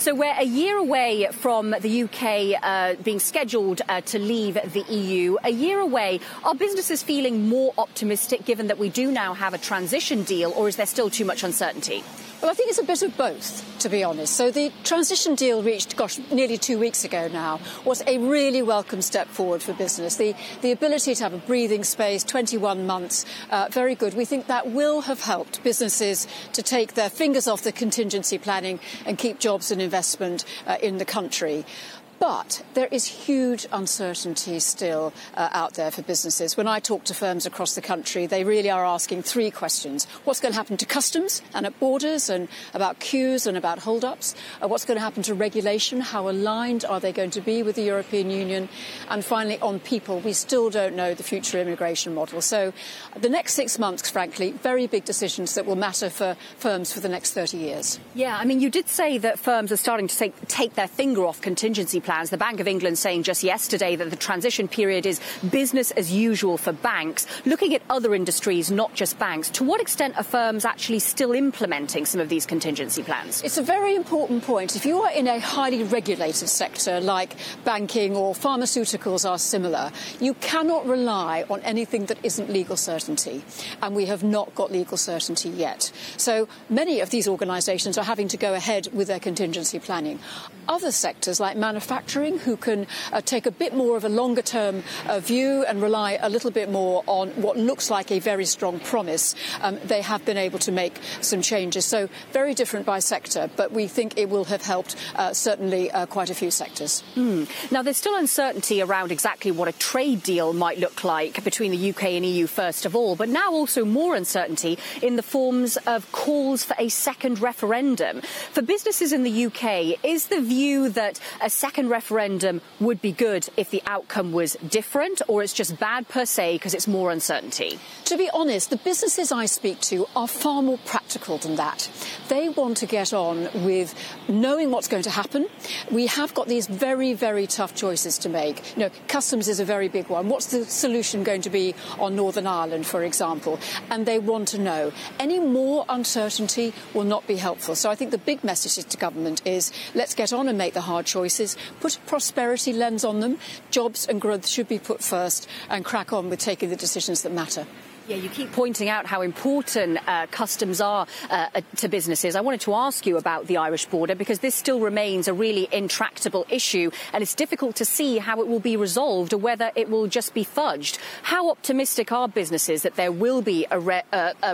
So we're a year away from the UK being scheduled to leave the EU. A year away. Are businesses feeling more optimistic given that we do now have a transition deal, or is there still too much uncertainty? Well, I think it's a bit of both, to be honest. So the transition deal reached, nearly 2 weeks ago now, was a really welcome step forward for business. The ability to have a breathing space, 21 months, very good. We think that will have helped businesses to take their fingers off the contingency planning and keep jobs and investment in the country. But there is huge uncertainty still out there for businesses. When I talk to firms across the country, they really are asking three questions. What's going to happen to customs and at borders, and about queues and about hold-ups? What's going to happen to regulation? How aligned are they going to be with the European Union? And finally, on people, we still don't know the future immigration model. So the next 6 months, frankly, very big decisions that will matter for firms for the next 30 years. Yeah, I mean, you did say that firms are starting to take their finger off contingency plans. The Bank of England saying just yesterday that the transition period is business as usual for banks. Looking at other industries, not just banks, to what extent are firms actually still implementing some of these contingency plans? It's a very important point. If you are in a highly regulated sector like banking or pharmaceuticals are similar, you cannot rely on anything that isn't legal certainty. And we have not got legal certainty yet. So many of these organisations are having to go ahead with their contingency planning. Other sectors like manufacturing, who can take a bit more of a longer-term view and rely a little bit more on what looks like a very strong promise, they have been able to make some changes. So very different by sector, but we think it will have helped certainly quite a few sectors. Now, there's still uncertainty around exactly what a trade deal might look like between the UK and EU, first of all, but now also more uncertainty in the forms of calls for a second referendum. For businesses in the UK, is the view that a second referendum would be good if the outcome was different, or it's just bad per se because it's more uncertainty? To be honest, the businesses I speak to are far more practical than that. They want to get on with knowing what's going to happen. We have got these very, very tough choices to make. You know, customs is a very big one. What's the solution going to be on Northern Ireland, for example? And they want to know. Any more uncertainty will not be helpful. So I think the big message to government is let's get on and make the hard choices. Put a prosperity lens on them. Jobs and growth should be put first, and crack on with taking the decisions that matter. Yeah, you keep pointing out how important customs are to businesses. I wanted to ask you about the Irish border, because this still remains a really intractable issue, and it's difficult to see how it will be resolved or whether it will just be fudged. How optimistic are businesses that there will be a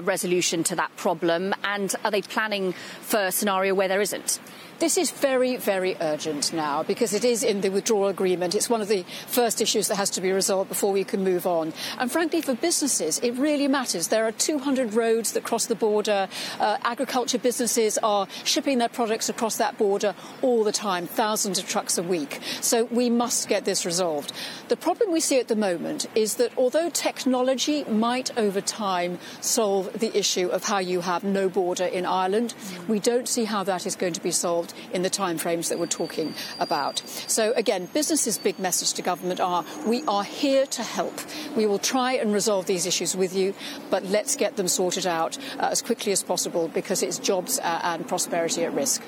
resolution to that problem, and are they planning for a scenario where there isn't? This is very, very urgent now because it is in the withdrawal agreement. It's one of the first issues that has to be resolved before we can move on. And frankly, for businesses, it really matters. There are 200 roads that cross the border. Agriculture businesses are shipping their products across that border all the time, thousands of trucks a week. So we must get this resolved. The problem we see at the moment is that although technology might over time solve the issue of how you have no border in Ireland, we don't see how that is going to be solved in the timeframes that we're talking about. So again, businesses' big message to government are, we are here to help. We will try and resolve these issues with you, but let's get them sorted out as quickly as possible, because it's jobs and prosperity at risk.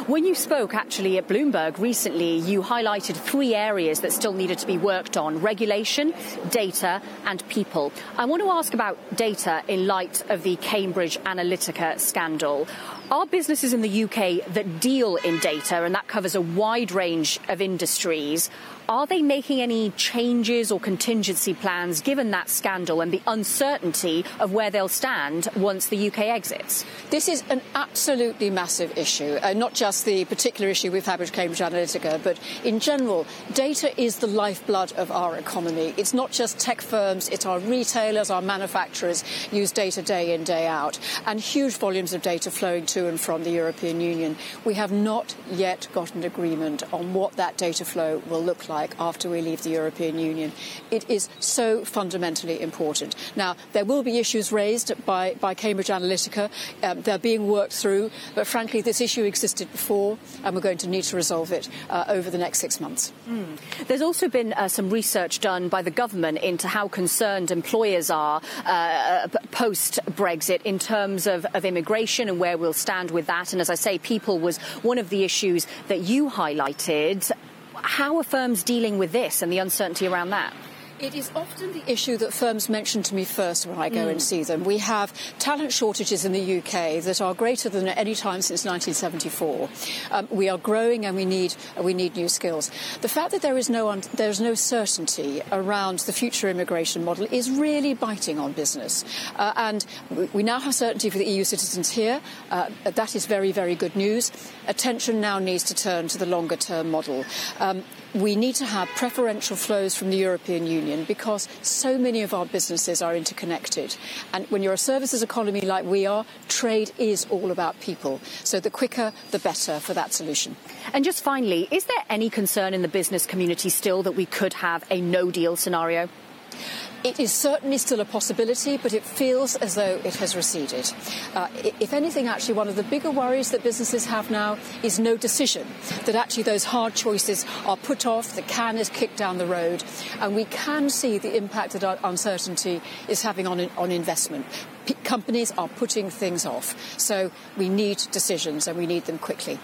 When you spoke actually at Bloomberg recently, you highlighted three areas that still needed to be worked on: regulation, data and people. I want to ask about data in light of the Cambridge Analytica scandal. Are businesses in the UK that deal in data, and that covers a wide range of industries, are they making any changes or contingency plans given that scandal and the uncertainty of where they'll stand once the UK exits? This is an absolutely massive issue, not just the particular issue we've had with Cambridge Analytica, but in general, data is the lifeblood of our economy. It's not just tech firms, it's our retailers, our manufacturers use data day in, day out, and huge volumes of data flowing to and from the European Union. We have not yet got an agreement on what that data flow will look like after we leave the European Union. It is so fundamentally important. Now, there will be issues raised by Cambridge Analytica. They're being worked through, but frankly, this issue existed before, and we're going to need to resolve it over the next 6 months. There's also been some research done by the government into how concerned employers are post-Brexit in terms of immigration and where we'll stand stand with that? And as I say, people was one of the issues that you highlighted. How are firms dealing with this and the uncertainty around that? It is often the issue that firms mention to me first when I go and see them. We have talent shortages in the UK that are greater than at any time since 1974. We are growing and we need new skills. The fact that there is no certainty around the future immigration model is really biting on business. And we now have certainty for the EU citizens here. That is very, very good news. Attention now needs to turn to the longer-term model. We need to have preferential flows from the European Union because so many of our businesses are interconnected. And when you're a services economy like we are, trade is all about people. So the quicker, the better for that solution. And just finally, is there any concern in the business community still that we could have a no-deal scenario? It is certainly still a possibility, but it feels as though it has receded. If anything, actually, one of the bigger worries that businesses have now is no decision, that actually those hard choices are put off, the can is kicked down the road, and we can see the impact that uncertainty is having on investment. Companies are putting things off, so we need decisions and we need them quickly.